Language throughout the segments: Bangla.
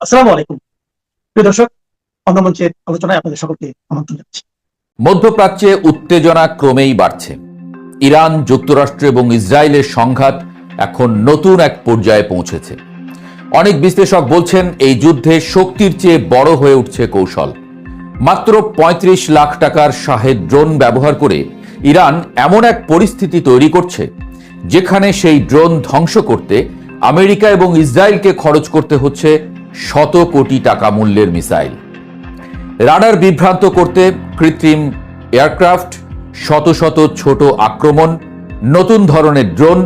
আসসালামু আলাইকুম প্রিয় দর্শক, অন্নমঞ্চের আলোচনায় আপনাদের সকলকে আমন্ত্রণ জানাচ্ছি। মধ্যপ্রাচ্যে উত্তেজনা ক্রমেই বাড়ছে। ইরান, যুক্তরাষ্ট্র এবং ইসরায়েলের সংঘাত এখন নতুন এক পর্যায়ে পৌঁছেছে। অনেক বিশ্লেষক বলছেন এই যুদ্ধে শক্তির চেয়ে বড় হয়ে উঠছে কৌশল। মাত্র ৩৫ লাখ টাকার শাহেদ ড্রোন ব্যবহার করে ইরান এমন এক পরিস্থিতি তৈরি করছে যেখানে সেই ড্রোন ধ্বংস করতে আমেরিকা এবং ইসরায়েলকে খরচ করতে হচ্ছে শত কোটি টাকা মূল্যের মিসাইল। রাডার বিভ্রান্ত করতে কৃত্রিম এয়ারক্রাফট, শত শত ছোট আক্রমণ, নতুন ধরনের ড্রোন,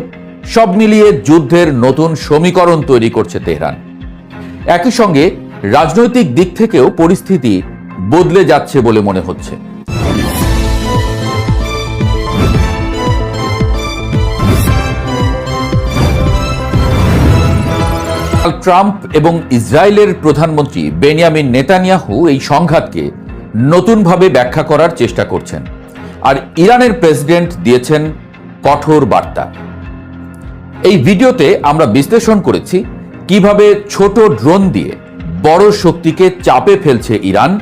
সব মিলিয়ে যুদ্ধের নতুন সমীকরণ তৈরি করছে তেহরান। একই সঙ্গে রাজনৈতিক দিক থেকেও পরিস্থিতি বদলে যাচ্ছে বলে মনে হচ্ছে। ট্রাম্প এবং ইসরায়েলের প্রধানমন্ত্রী বেনিয়ামিন নেতানিয়াহু এই সংঘাতকে নতুনভাবে ব্যাখ্যা করার চেষ্টা করছেন, আর ইরানের প্রেসিডেন্ট দিয়েছেন কঠোর বার্তা। এই ভিডিওতে আমরা বিশ্লেষণ করেছি কিভাবে ছোট ড্রোন দিয়ে বড় শক্তিকে চাপে ফেলছে ইরান,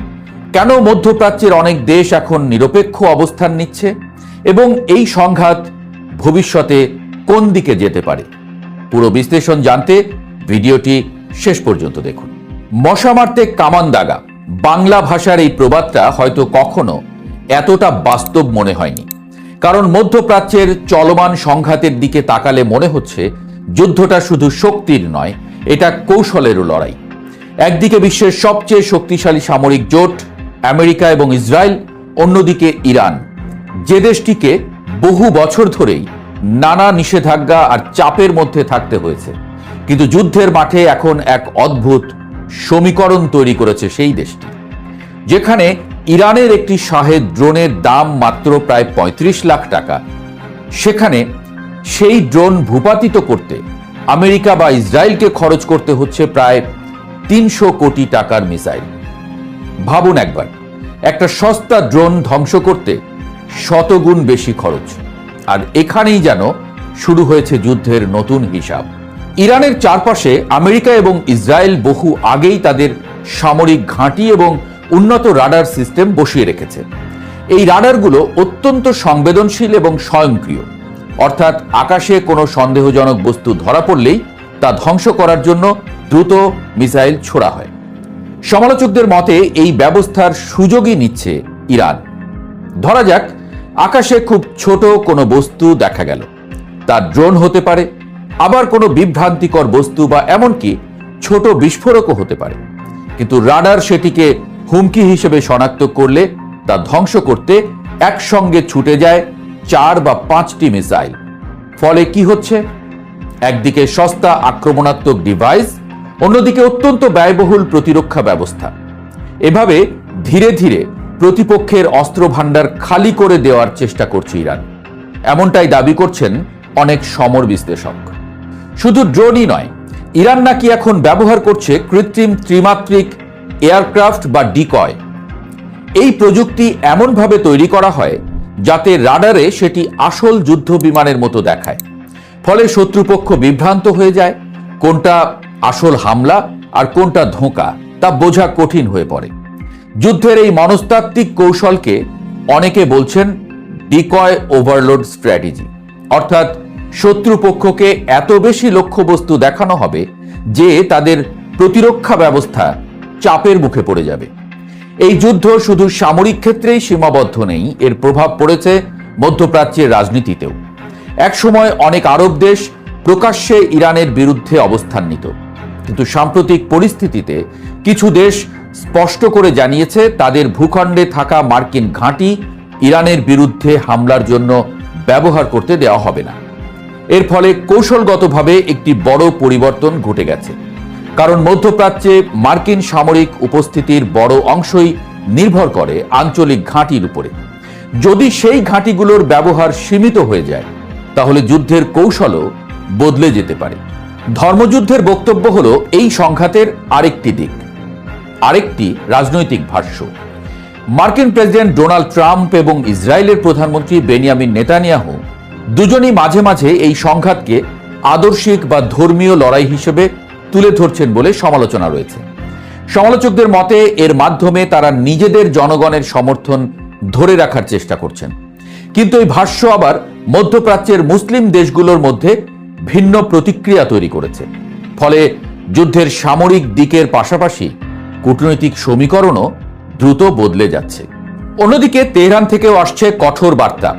কেন মধ্যপ্রাচ্যের অনেক দেশ এখন নিরপেক্ষ অবস্থান নিচ্ছে এবং এই সংঘাত ভবিষ্যতে কোন দিকে যেতে পারে। পুরো বিশ্লেষণ জানতে ভিডিওটি শেষ পর্যন্ত দেখুন। মশা মারতে কামান দাগা, বাংলা ভাষার এই প্রবাদটা হয়তো কখনো এতটা বাস্তব মনে হয়নি, কারণ মধ্যপ্রাচ্যের চলমান সংঘাতের দিকে তাকালে মনে হচ্ছে যুদ্ধটা শুধু শক্তির নয়, এটা কৌশলেরও লড়াই। একদিকে বিশ্বের সবচেয়ে শক্তিশালী সামরিক জোট আমেরিকা এবং ইসরায়েল, অন্যদিকে ইরান, যে দেশটিকে বহু বছর ধরেই নানা নিষেধাজ্ঞা আর চাপের মধ্যে থাকতে হয়েছে, কিন্তু যুদ্ধের মাঠে এখন এক অদ্ভুত সমীকরণ তৈরি করেছে সেই দেশটি। যেখানে ইরানের একটি শাহেদ ড্রোনের দাম মাত্র প্রায় ৩৫ লাখ টাকা, সেখানে সেই ড্রোন ভূপাতিত করতে আমেরিকা বা ইসরায়েলকে খরচ করতে হচ্ছে প্রায় ৩০০ কোটি টাকার মিসাইল। ভাবুন একবার, একটা সস্তা ড্রোন ধ্বংস করতে শতগুণ বেশি খরচ, আর এখানেই যেন শুরু হয়েছে যুদ্ধের নতুন হিসাব। ইরানের চারপাশে আমেরিকা এবং ইসরায়েল বহু আগেই তাদের সামরিক ঘাঁটি এবং উন্নত রাডার সিস্টেম বসিয়ে রেখেছে। এই রাডারগুলো অত্যন্ত সংবেদনশীল এবং স্বয়ংক্রিয়, অর্থাৎ আকাশে কোনো সন্দেহজনক বস্তু ধরা পড়লেই তা ধ্বংস করার জন্য দ্রুত মিসাইল ছোড়া হয়। সমালোচকদের মতে এই ব্যবস্থার সুযোগই নিচ্ছে ইরান। ধরা যাক আকাশে খুব ছোট কোনো বস্তু দেখা গেল, তা ড্রোন হতে পারে, আবার কোনো বিভ্রান্তিকর বস্তু বা এমনকি ছোট বিস্ফোরকও হতে পারে, কিন্তু রাডার সেটিকে হুমকি হিসেবে শনাক্ত করলে তা ধ্বংস করতে একসঙ্গে ছুটে যায় ৪ বা ৫টি মিসাইল। ফলে কি হচ্ছে? একদিকে সস্তা আক্রমণাত্মক ডিভাইস, অন্যদিকে অত্যন্ত ব্যয়বহুল প্রতিরক্ষা ব্যবস্থা। এভাবে ধীরে ধীরে প্রতিপক্ষের অস্ত্র ভাণ্ডার খালি করে দেওয়ার চেষ্টা করছে ইরান, এমনটাই দাবি করছেন অনেক সমর বিশ্লেষক। শুধু ড্রোনই নয়, ইরান নাকি এখন ব্যবহার করছে কৃত্রিম ত্রিমাত্রিক এয়ারক্রাফট বা ডিকয়। এই প্রযুক্তি এমনভাবে তৈরি করা হয় যাতে রাডারে সেটি আসল যুদ্ধ বিমানের মতো দেখায়। ফলে শত্রুপক্ষ বিভ্রান্ত হয়ে যায়, কোনটা আসল হামলা আর কোনটা ধোঁকা তা বোঝা কঠিন হয়ে পড়ে। যুদ্ধের এই মনস্তাত্ত্বিক কৌশলকে অনেকে বলছেন ডিকয় ওভারলোড স্ট্র্যাটেজি, অর্থাৎ শত্রুপক্ষকে এত বেশি লক্ষ্যবস্তু দেখানো হবে যে তাদের প্রতিরক্ষা ব্যবস্থা চাপের মুখে পড়ে যাবে। এই যুদ্ধ শুধু সামরিক ক্ষেত্রেই সীমাবদ্ধ নেই, এর প্রভাব পড়েছে মধ্যপ্রাচ্যের রাজনীতিতেও। একসময় অনেক আরব দেশ প্রকাশ্যে ইরানের বিরুদ্ধে অবস্থান নিত, কিন্তু সাম্প্রতিক পরিস্থিতিতে কিছু দেশ স্পষ্ট করে জানিয়েছে তাদের ভূখণ্ডে থাকা মার্কিন ঘাঁটি ইরানের বিরুদ্ধে হামলার জন্য ব্যবহার করতে দেওয়া হবে না। এর ফলে কৌশলগতভাবে একটি বড় পরিবর্তন ঘটে গেছে, কারণ মধ্যপ্রাচ্যে মার্কিন সামরিক উপস্থিতির বড় অংশই নির্ভর করে আঞ্চলিক ঘাঁটির উপরে। যদি সেই ঘাঁটিগুলোর ব্যবহার সীমিত হয়ে যায়, তাহলে যুদ্ধের কৌশলও বদলে যেতে পারে। ধর্মযুদ্ধের বক্তব্য হলো এই সংঘাতের আরেকটি দিক, আরেকটি রাজনৈতিক ভাষ্য। মার্কিন প্রেসিডেন্ট ডোনাল্ড ট্রাম্প এবং ইসরায়েলের প্রধানমন্ত্রী বেনিয়ামিন নেতানিয়াহু দুজনই মাঝে মাঝে এই সংঘাতকে আদর্শিক বা ধর্মীয় লড়াই হিসেবে তুলে ধরছেন বলে সমালোচনা রয়েছে। সমালোচকদের মতে এর মাধ্যমে তারা নিজেদের জনগণের সমর্থন ধরে রাখার চেষ্টা করছেন। কিন্তু এই ভাষ্য আবার মধ্যপ্রাচ্যের মুসলিম দেশগুলোর মধ্যে ভিন্ন প্রতিক্রিয়া তৈরি করেছে। ফলে যুদ্ধের সামরিক দিকের পাশাপাশি কূটনৈতিক সমীকরণও দ্রুত বদলে যাচ্ছে। অন্যদিকে তেহরান থেকেও আসছে কঠোর বার্তা।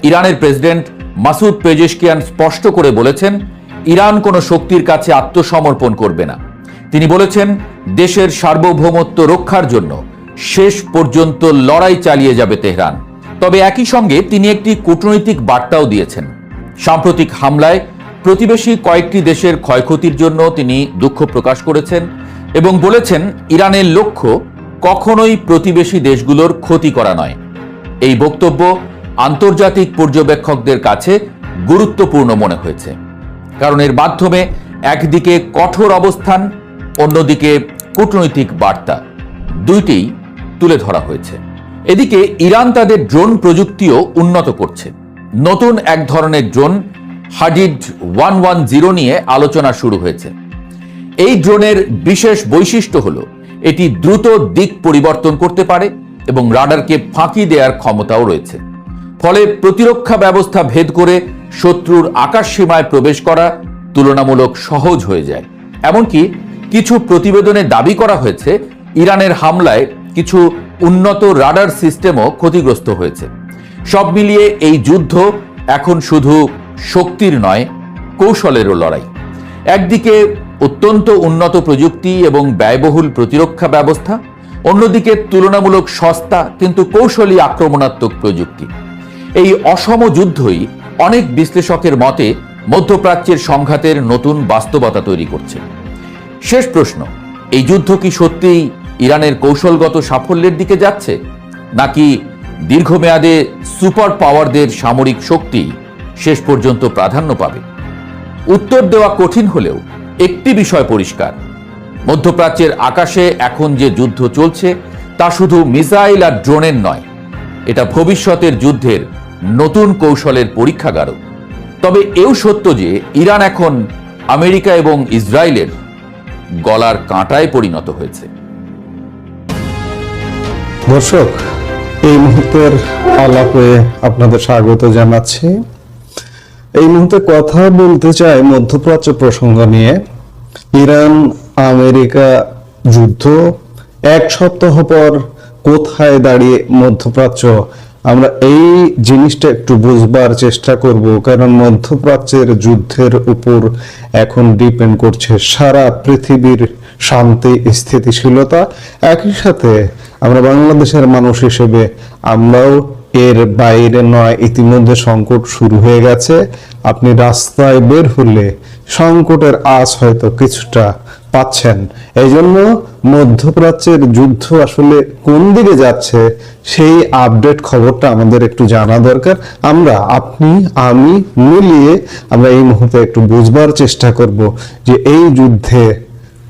ইরানের প্রেসিডেন্ট মাসুদ পেজেশকিয়ান স্পষ্ট করে বলেছেন, ইরান কোনো শক্তির কাছে আত্মসমর্পণ করবে না। তিনি বলেছেন, দেশের সার্বভৌমত্ব রক্ষার জন্য শেষ পর্যন্ত লড়াই চালিয়ে যাবে তেহরান। তবে একই সঙ্গে তিনি একটি কূটনৈতিক বার্তাও দিয়েছেন। সাম্প্রতিক হামলায় প্রতিবেশী কয়েকটি দেশের ক্ষয়ক্ষতির জন্য তিনি দুঃখ প্রকাশ করেছেন এবং বলেছেন, ইরানের লক্ষ্য কখনোই প্রতিবেশী দেশগুলোর ক্ষতি করা নয়। এই বক্তব্য আন্তর্জাতিক পর্যবেক্ষকদের কাছে গুরুত্বপূর্ণ মনে হয়েছে, কারণ এর মাধ্যমে একদিকে কঠোর অবস্থান, অন্যদিকে কূটনৈতিক বার্তা দুইটিই তুলে ধরা হয়েছে। এদিকে ইরান তাদের ড্রোন প্রযুক্তিও উন্নত করছে। নতুন এক ধরনের ড্রোন হাডিড 110 নিয়ে আলোচনা শুরু হয়েছে। এই ড্রোনের বিশেষ বৈশিষ্ট্য হলো এটি দ্রুত দিক পরিবর্তন করতে পারে এবং রাডারকে ফাঁকি দেওয়ার ক্ষমতাও রয়েছে। ফলে প্রতিরক্ষা ব্যবস্থা ভেদ করে শত্রুর আকাশ সীমায় প্রবেশ করা তুলনামূলক সহজ হয়ে যায়। এমনকি কিছু প্রতিবেদনে দাবি করা হয়েছে, ইরানের হামলায় কিছু উন্নত রাডার সিস্টেমও ক্ষতিগ্রস্ত হয়েছে। সব মিলিয়ে এই যুদ্ধ এখন শুধু শক্তির নয়, কৌশলেরও লড়াই। একদিকে অত্যন্ত উন্নত প্রযুক্তি এবং ব্যয়বহুল প্রতিরক্ষা ব্যবস্থা, অন্যদিকে তুলনামূলক সস্তা কিন্তু কৌশলী আক্রমণাত্মক প্রযুক্তি। এই অসম যুদ্ধই অনেক বিশ্লেষকের মতে মধ্যপ্রাচ্যের সংঘাতের নতুন বাস্তবতা তৈরি করছে। শেষ প্রশ্ন, এই যুদ্ধ কি সত্যিই ইরানের কৌশলগত সাফল্যের দিকে যাচ্ছে, নাকি দীর্ঘমেয়াদে সুপার পাওয়ারদের সামরিক শক্তি শেষ পর্যন্ত প্রাধান্য পাবে? উত্তর দেওয়া কঠিন হলেও একটি বিষয় পরিষ্কার, মধ্যপ্রাচ্যের আকাশে এখন যে যুদ্ধ চলছে তা শুধু মিসাইল আর ড্রোনের নয়, এটা ভবিষ্যতের যুদ্ধের নতুন কৌশলের পরীক্ষাগারও। তবে এও সত্য যে ইরান এখন আমেরিকা এবং ইসরায়েলের গলার কাঁটায় পরিণত হয়েছে। দর্শক, এই মুহূর্তের আলাপে আপনাদের স্বাগত জানাচ্ছি। এই মুহূর্তে কথা বলতে চাই মধ্যপ্রাচ্য প্রসঙ্গ নিয়ে। ইরান আমেরিকা যুদ্ধ, এক সপ্তাহ পর কোথায় দাঁড়িয়ে মধ্যপ্রাচ্য, আমরা এই জিনিসটা একটু বুঝবার চেষ্টা করব, কারণ মধ্যপ্রাচ্যের যুদ্ধের উপর এখন ডিপেন্ড করছে সারা পৃথিবীর শান্তি স্থিতিশীলতা। একই সাথে আমরা বাংলাদেশের মানুষ হিসেবে আমরাও এর বাইরে নয়, ইতিমধ্যে সংকট শুরু হয়ে গেছে। আপনি রাস্তায় বের হলে সংকটের আঁচ হয়তো কিছুটা পাচ্ছেন। এই জন্য মধ্যপ্রাচ্যের যুদ্ধ আসলে কোন দিকে যাচ্ছে সেই আপডেট খবরটা আমাদের একটু জানা দরকার। আপনি আমি মিলিয়ে আমরা এই মুহূর্তে একটু বুঝবার চেষ্টা করব যে এই যুদ্ধে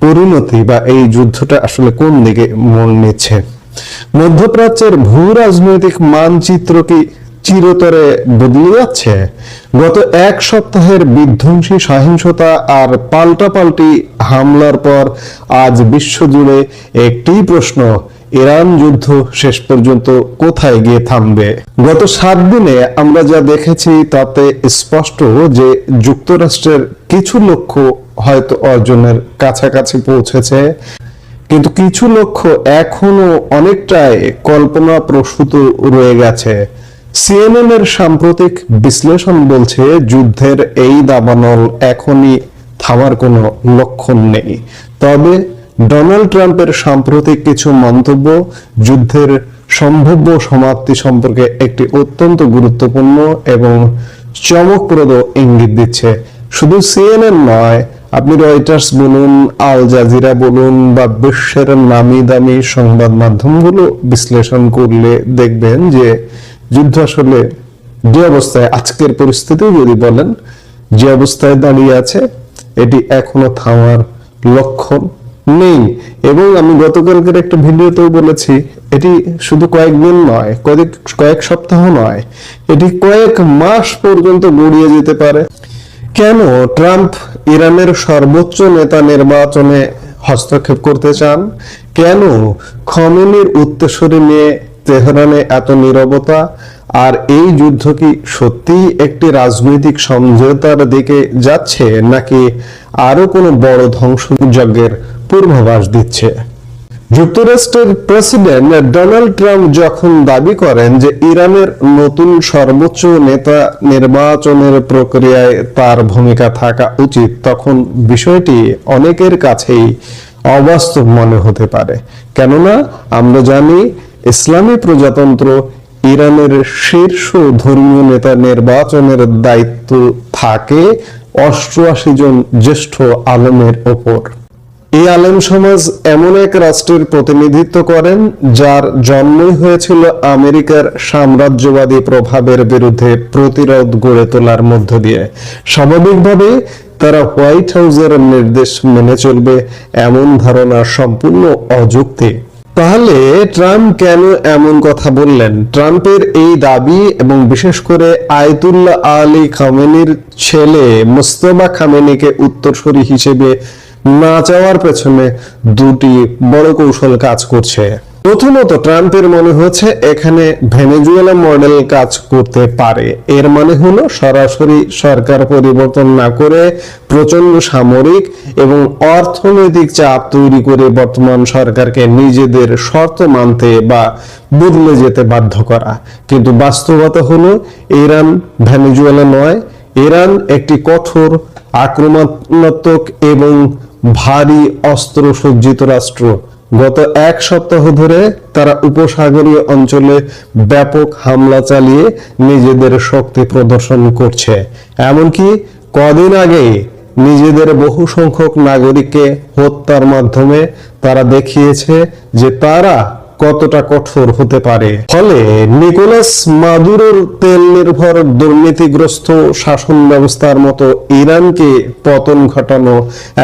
পরিণতি বা এই যুদ্ধটা আসলে কোন দিকে মোড় নিচ্ছে। মধ্যপ্রাচ্যের ভূ রাজনৈতিক মানচিত্র কি চিরতরে বদলে যাচ্ছে? গত এক সপ্তাহের বিধ্বংসী সহিংসতা আর পাল্টাপাল্টি হামলার পর আজ বিশ্বজুড়ে একটি প্রশ্ন, ইরান যুদ্ধ শেষ পর্যন্ত কোথায় গিয়ে থামবে? গত 7 দিনে আমরা যা দেখেছি তাতে স্পষ্ট যে যুক্তরাষ্ট্রের কিছু লক্ষ্য হয়তো অর্জনের কাছাকাছি পৌঁছেছে, কিন্তু কিছু লক্ষ্য এখনো অনেকটাই কল্পনা প্রসূত রয়ে গেছে। সিএনএন এর সাম্প্রতিক বিশ্লেষণ বলছে যুদ্ধের এই দাবানল এখনই থামার কোনো লক্ষণ নেই। তবে ডোনাল্ড ট্রাম্পের সাম্প্রতিক কিছু মন্তব্য যুদ্ধের সম্ভাব্য সমাপ্তি সম্পর্কে একটি অত্যন্ত গুরুত্বপূর্ণ এবং চমকপ্রদ ইঙ্গিত দিচ্ছে। শুধু সিএনএন নয়, আপনি রয়টার্স বলুন, আল জাজিরা বলুন বা বিশ্বের নামি দামি সংবাদ মাধ্যমগুলো বিশ্লেষণ করলে দেখবেন যে যুদ্ধ আসলে যে অবস্থায়, আজকের পরিস্থিতি যদি বলেন যে অবস্থায় দাঁড়িয়ে আছে, এটি এখনো থামার লক্ষণ নেই। এবং আমি গতকালকের একটা ভিডিওতেও বলেছি, এটি শুধু কয়েকদিন নয়, কয়েক সপ্তাহ নয়, এটি কয়েক মাস পর্যন্ত গড়িয়ে যেতে পারে। কেন ট্রাম্প ইরানের সর্বোচ্চ নেতা নির্বাচনে হস্তক্ষেপ করতে চান? কেন খমেনির উত্তরসূরি নিয়ে তেহরানে এত নীরবতা? আর এই যুদ্ধ কি সত্যিই একটি রাজনৈতিক সমঝোতার দিকে যাচ্ছে, নাকি আরো কোনো বড় ধ্বংসযজ্ঞের পূর্বাভাস দিচ্ছে? যুক্তরাষ্ট্রের প্রেসিডেন্ট ডোনাল্ড ট্রাম্প যখন দাবি করেন যে ইরানের নতুন সর্বোচ্চ নেতা নির্বাচনের প্রক্রিয়ায় তার ভূমিকা থাকা উচিত, তখন বিষয়টি অনেকের কাছেই অবাস্তব মনে হতে পারে। কেননা আমরা জানি ইসলামী প্রজাতন্ত্র ইরানের শীর্ষ ধর্মীয় নেতা নির্বাচনের দায়িত্ব থাকে 88 জন জ্যেষ্ঠ আলেমের ওপর। এই আলেম সমাজ এমন এক রাষ্ট্রের প্রতিনিধিত্ব করেন যার জন্মই হয়েছিল আমেরিকার সাম্রাজ্যবাদী প্রভাবের বিরুদ্ধে প্রতিরোধ গড়ে তোলার মধ্য দিয়ে। স্বাভাবিকভাবে তারা হোয়াইট হাউসের নির্দেশ মেনে চলবে, এমন ধারণা সম্পূর্ণ অযৌক্তিক। তাহলে ট্রাম্প কেন এমন কথা বললেন? ট্রাম্পের এই দাবি এবং বিশেষ করে আয়াতুল্লাহ আলী খামেনির ছেলে মুজতবা খামেনিকে উত্তরসূরি হিসেবে না চাওয়ার পেছনে দুটি বড় কৌশল কাজ করছে। প্রথমত, ট্রাম্পের মনে হচ্ছে এখানে ভেনেজুয়েলা মডেল কাজ করতে পারে। এর মানে হলো সরাসরি সরকার পরিবর্তন না করে প্রচন্ড সামরিক এবং অর্থনৈতিক চাপ তৈরি করে বর্তমান সরকারকে নিজেদের শর্ত মানতে বা বদলে যেতে বাধ্য করা। কিন্তু বাস্তবতা হলো ইরান ভেনেজুয়েলা নয়। ইরান একটি কঠোর, আক্রমণাত্মক এবং ভারী অস্ত্র সজ্জিত রাষ্ট্র। গত এক সপ্তাহ ধরে তারা উপসাগরীয় অঞ্চলে ব্যাপক হামলা চালিয়ে নিজেদের শক্তি প্রদর্শন করছে। এমনকি কদিন আগেই নিজেদের বহু সংখ্যক নাগরিককে হত্যার মাধ্যমে তারা দেখিয়েছে যে তারা কতটা কঠোর হতে পারে। ফলে নিকোলাস মাদুরোর তেল নির্ভর দুর্নীতিগ্রস্ত শাসন ব্যবস্থার মতো ইরানকে পতন ঘটানো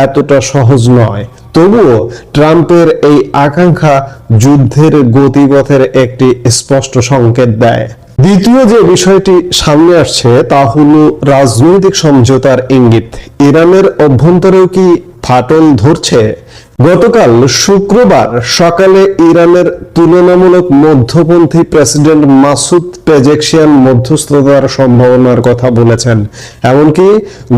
এতটা সহজ নয়। তবুও ট্রাম্পের এই আকাঙ্ক্ষা যুদ্ধের গতিপথের একটি স্পষ্ট সংকেত দেয়। দ্বিতীয় যে বিষয়টি সামনে আসছে তা হলো রাজনৈতিক সমঝোতার ইঙ্গিত। ইরানের অভ্যন্তরেও কি ফাটল ধরছে? গতকাল শুক্রবার সকালে ইরানের তুলনামূলক মধ্যপন্থী প্রেসিডেন্ট মাসুদ পেজেকশিয়ান মধ্যস্থতার সম্ভাবনার কথা বলেছেন। এমনকি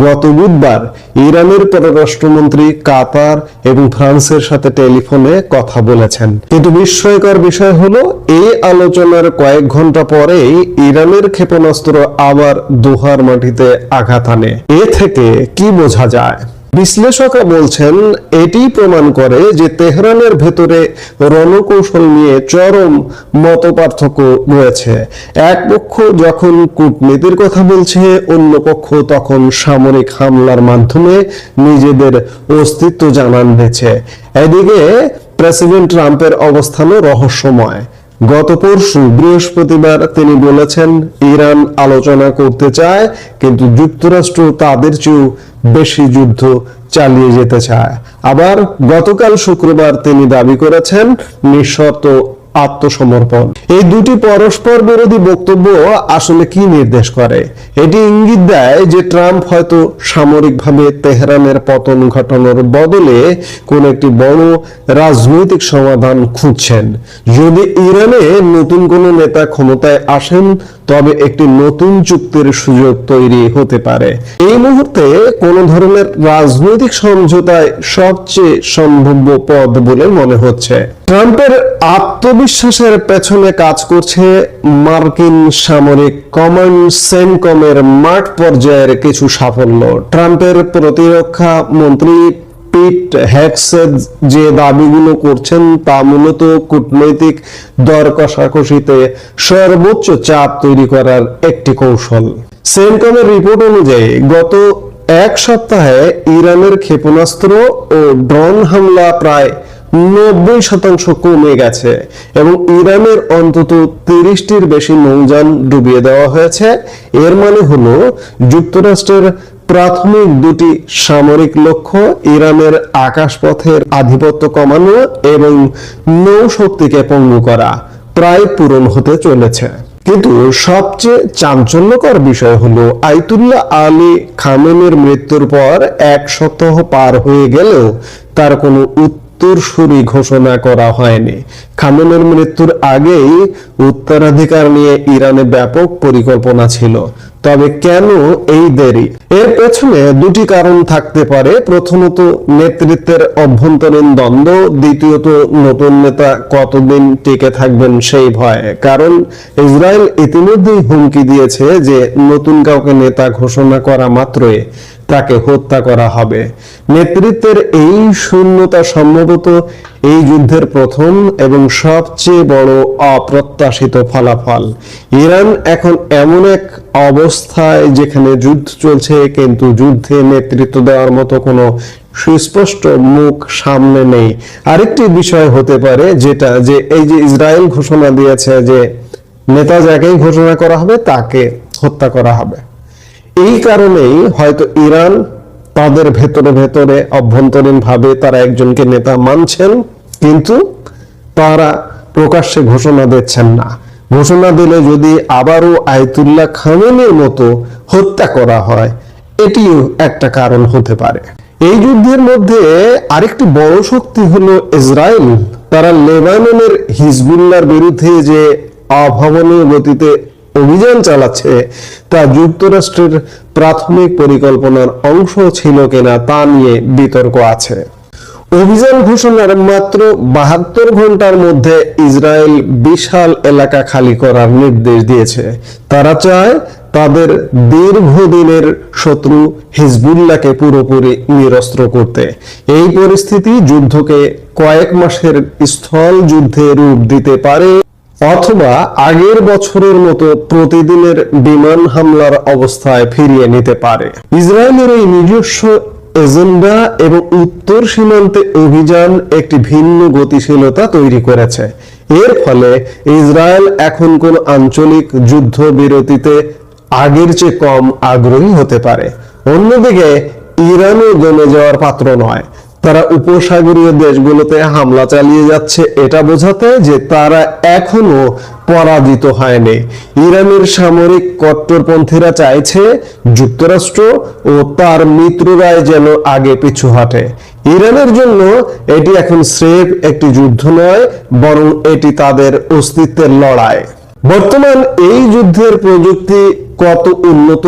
গত বুধবার ইরানের পররাষ্ট্রমন্ত্রী কাতার এবং ফ্রান্সের সাথে টেলিফোনে কথা বলেছেন। কিন্তু বিস্ময়কর বিষয় হলো এই আলোচনার কয়েক ঘন্টা পরেই ইরানের ক্ষেপণাস্ত্র আবার দোহার মাটিতে আঘাত আনে। এ থেকে কি বোঝা যায়? বিশ্লেষকরা বলছেন এটি প্রমাণ করে যে তেহরানের ভেতরে রণকৌশল নিয়ে চরম মতপার্থক্য রয়েছে। এক পক্ষ যখন কূটনীতির কথা বলছে, অন্য পক্ষ তখন সামরিক হামলার মাধ্যমে নিজেদের অস্তিত্ব জানান দিচ্ছে। এদিকে প্রেসিডেন্ট ট্রাম্পের অবস্থানও রহস্যময়। গত পরশু বৃহস্পতিবার তিনি বলেছেন ইরান আলোচনা করতে চায়, কিন্তু যুক্তরাষ্ট্র তাদের চেয়েও বেশি যুদ্ধ চালিয়ে যেতে চায়। আবার গতকাল শুক্রবার তিনি দাবি করেছেন নিঃশর্ত আত্মসমর্পণ। এই দুটি পরস্পর বিরোধী বক্তব্য আসলে কি নির্দেশ করে? এটি ইঙ্গিত দেয় যে ট্রাম্প হয়তো সামরিকভাবে তেহরানের পতন ঘটানোর বদলে কোন একটি বড় রাজনৈতিক সমাধান খুঁজছেন। যদি ইরানে নতুন কোন নেতা ক্ষমতায় আসেন, তবে একটি নতুন চুক্তির সুযোগ তৈরি হতে পারে। এই মুহূর্তে কোন ধরনের রাজনৈতিক সমঝোতায় সবচেয়ে সম্ভাব্য পথ বলে মনে হচ্ছে। ট্রাম্পের আত্মবিশ্বাসের পেছনে কাজ করছে মার্কিন সামরিক কমান্ড সেন্টকমের মাঠ পর্যায়ের কিছু সাফল্য। ট্রাম্পের প্রতিরক্ষা মন্ত্রী পিট হেগসেট যে দাবিগুলো করছেন তা মূলত কূটনৈতিক দর কষাকষিতে সর্বোচ্চ চাপ তৈরি করার একটি কৌশল। সেন্টকমের রিপোর্ট অনুযায়ী গত এক সপ্তাহে ইরানের ক্ষেপণাস্ত্র ও ড্রোন হামলা প্রায় 90% কমে গেছে এবং ইরানের অন্তত 30টির বেশি নৌযান ডুবিয়ে দেওয়া হয়েছে। এর মানে হলো যুক্তরাষ্ট্রের প্রাথমিক দুটি সামরিক লক্ষ্য, ইরানের আকাশপথের আধিপত্য কমানো এবং নৌ শক্তিকে পঙ্গু করা, প্রায় পূরণ হতে চলেছে। কিন্তু সবচেয়ে চাঞ্চল্যকর বিষয় হলো আয়াতুল্লাহ আলী খামেনির মৃত্যুর পর 1 সপ্তাহ পার হয়ে গেলেও তার কোনো উত্তরসূরি ঘোষণা করা হয়নি। খামেনির মৃত্যুর আগেই উত্তরাধিকার নিয়ে ইরানে ব্যাপক পরিকল্পনা ছিল। তবে কেন এই দেরি? এর পেছনে দুটি কারণ থাকতে পারে। প্রথমত নেতৃত্বের অভ্যন্তরীণ দ্বন্দ্ব, দ্বিতীয়ত নতুন নেতা কতদিন টিকে থাকবেন সেই ভয়। কারণ ইসরায়েল ইতিমধ্যেই হুমকি দিয়েছে যে নতুন কাউকে নেতা ঘোষণা করা মাত্রই তাকে হত্যা করা হবে। নেতৃত্বের এই শূন্যতা সম্ভবত এই যুদ্ধের প্রথম এবং সবচেয়ে বড় অপ্রত্যাশিত ফলাফল। ইরান এখন এমন এক অবস্থায় যেখানে যুদ্ধ চলছে, কিন্তু যুদ্ধে নেতৃত্ব দেওয়ার মতো কোনো সুস্পষ্ট মুখ সামনে নেই। আরেকটি বিষয় হতে পারে যেটা যে এই যে ইসরায়েল ঘোষণা দিয়েছে যে নেতা যাকেই ঘোষণা করা হবে তাকে হত্যা করা হবে। এই কারণেই হয়তো ইরান তাদের ভেতরে অভ্যন্তরীণ ভাবে তারা একজনকে নেতা মানছেন, কিন্তু তারা প্রকাশ্যে ঘোষণা দিচ্ছেন না। ঘোষণা দিলে যদি আবারও আয়াতুল্লাহ খামেনির মতো হত্যা করা হয়, এটিও একটা কারণ হতে পারে। এই যুদ্ধের মধ্যে আরেকটি বড় শক্তি হলো ইসরায়েল। তারা লেবাননের হিজবুল্লাহর বিরুদ্ধে যে অভাবনীয় গতিতে অভিযান চালাচ্ছে তা যুক্তরাষ্ট্রের প্রাথমিক পরিকল্পনার অংশ ছিল কিনা তা নিয়ে বিতর্ক আছে। অভিযান ঘোষণার মাত্র 72 ঘন্টার মধ্যে ইসরায়েল বিশাল এলাকা খালি করার নির্দেশ দিয়েছে। তারা চায় তাদের দীর্ঘদিনের শত্রু হিজবুল্লাহকে পুরোপুরি নিরস্ত্র করতে। এই পরিস্থিতি যুদ্ধকে কয়েক মাসের স্থল যুদ্ধে রূপ দিতে পারে, অথবা আগের বছরের মতো প্রতিদিনের বিমান হামলার অবস্থায় ফিরিয়ে নিতে পারে। ইসরায়েলের এই নিজস্ব এজেন্ডা এবং উত্তর সীমান্তে অভিযান একটি ভিন্ন গতিশীলতা তৈরি করেছে। এর ফলে ইসরায়েল এখন কোন আঞ্চলিক যুদ্ধবিরতিতে আগের চেয়ে কম আগ্রহী হতে পারে। অন্যদিকে ইরানও জমে যাওয়ার পাত্র নয়। তারা উপসাগরীয় দেশগুলোতে হামলা চালিয়ে যাচ্ছে এটা বোঝাতে যে তারা এখনো পরাজিত হয়নি। ইরানের সামরিক কট্টরপন্থীরা চাইছে যুক্তরাষ্ট্র ও তার মিত্ররাই যেন আগে পিছু হাঁটে। ইরানের জন্য এটি এখন স্রেফ একটি যুদ্ধ নয়, বরং এটি তাদের অস্তিত্বের লড়াই। বর্তমান এই যুদ্ধের প্রযুক্তি কত উন্নত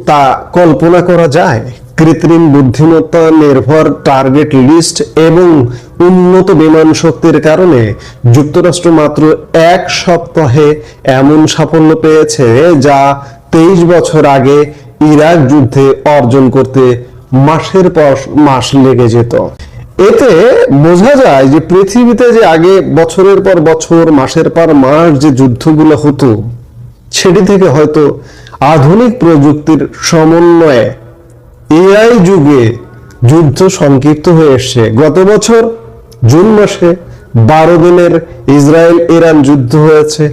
তা কল্পনা করা যায়। কৃত্রিম বুদ্ধিমত্তা নির্ভর টার্গেট লিস্ট এবং উন্নত বিমান শক্তির কারণে যুক্তরাষ্ট্র মাত্র 1 সপ্তাহে এমন সাফল্য পেয়েছে যা 23 বছর আগে ইরাক যুদ্ধে অর্জন করতে মাসের পর মাস লেগে যেত। এতে বোঝা যায় যে পৃথিবীতে যে আগে বছরের পর বছর মাসের পর মাস যে যুদ্ধগুলো হতো, সেটি থেকে হয়তো আধুনিক প্রযুক্তির সমন্বয়ে এআই যুগে যুদ্ধ সংক্ষিপ্ত হয়ে এসছে। গত বছর জুন মাসে 12 দিনের ইসরায়েল ইরান যুদ্ধ হয়েছে।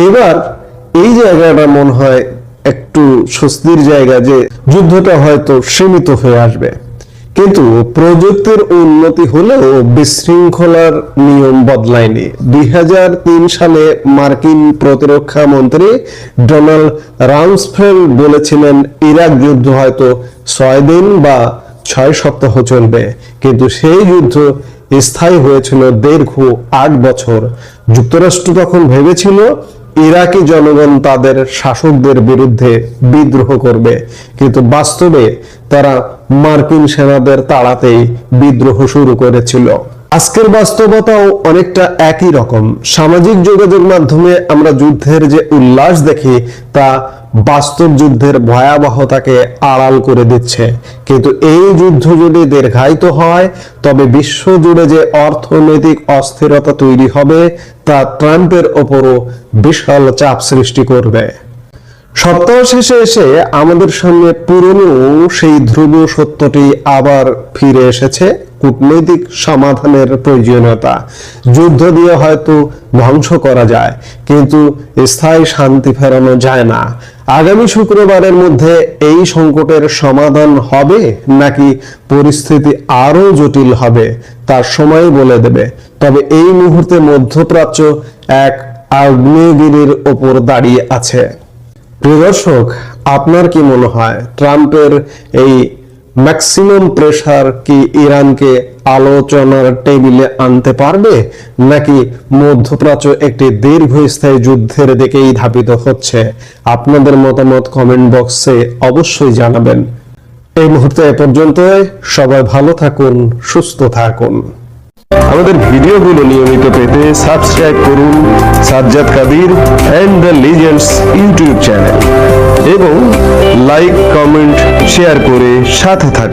এবার এই জায়গাটা মনে হয় একটু স্বস্তির জায়গা যে যুদ্ধটা হয়তো সীমিত হয়ে আসবে। কিন্তু প্রযুক্তির উন্নতি হলেও বিশৃঙ্খলার নিয়ম বদলায়নি। 2003 সালে মার্কিন প্রতিরক্ষা মন্ত্রী ডোনাল্ড রামসফেল্ড বলেছিলেন ইরাক যুদ্ধ হয়তো 6 দিন বা 6 সপ্তাহ চলবে, কিন্তু সেই যুদ্ধ স্থায়ী হয়েছিল দীর্ঘ 8 বছর। যুক্তরাষ্ট্র তখন ভেবেছিল ইরাকি জনগণ তাদের শাসকদের বিরুদ্ধে বিদ্রোহ করবে, কিন্তু বাস্তবে তারা মার্কিন সেনাদের তাড়াতেই বিদ্রোহ শুরু করেছিল। আজকের বাস্তবতাও অনেকটা একই রকম। সামাজিক যোগাযোগ মাধ্যমে আমরা যুদ্ধের যে উল্লাস দেখি তা বাস্তব যুদ্ধের ভয়াবহতাকে আড়াল করে দিচ্ছে। কিন্তু এই যুদ্ধ যদি দীর্ঘায়িত হয় তবে বিশ্ব জুড়ে যে অর্থনৈতিক অস্থিরতা তৈরি হবে তা ট্রাম্পের ওপরও বিশাল চাপ সৃষ্টি করবে। সপ্তাহ শেষে এসে আমাদের সামনে পুরনো সেই ধ্রুব সত্যটি আবার ফিরে এসেছে, কূটনৈতিক সমাধানের প্রয়োজনীয়তা। যুদ্ধ দিয়ে হয়তো ধ্বংস করা যায়, কিন্তু স্থায়ী শান্তি ফেরানো যায় না। আগামী শুক্রবারের মধ্যে এই সংকটের সমাধান হবে নাকি পরিস্থিতি আরো জটিল হবে তার সময় বলে দেবে। তবে এই মুহূর্তে মধ্যপ্রাচ্য এক আগ্নেয়গিরির ওপর দাঁড়িয়ে আছে। প্রিয় দর্শক, আপনার কি মনে হয় ট্রাম্পের এই ম্যাক্সিমাম প্রেসার কি ইরানকে আলোচনার টেবিলে আনতে পারবে, নাকি মধ্যপ্রাচ্য একটি দীর্ঘস্থায়ী যুদ্ধের দিকেই ধাবিত হচ্ছে? আপনাদের মতামত কমেন্ট বক্সে অবশ্যই জানাবেন। এই মুহূর্তে এ পর্যন্ত। সবাই ভালো থাকুন, সুস্থ থাকুন। আমাদের ভিডিওগুলো নিয়মিত পেতে সাবস্ক্রাইব করুন Sajjad Kadir and the Legends YouTube channel এবং লাইক, কমেন্ট, শেয়ার করে সাথে থাকুন।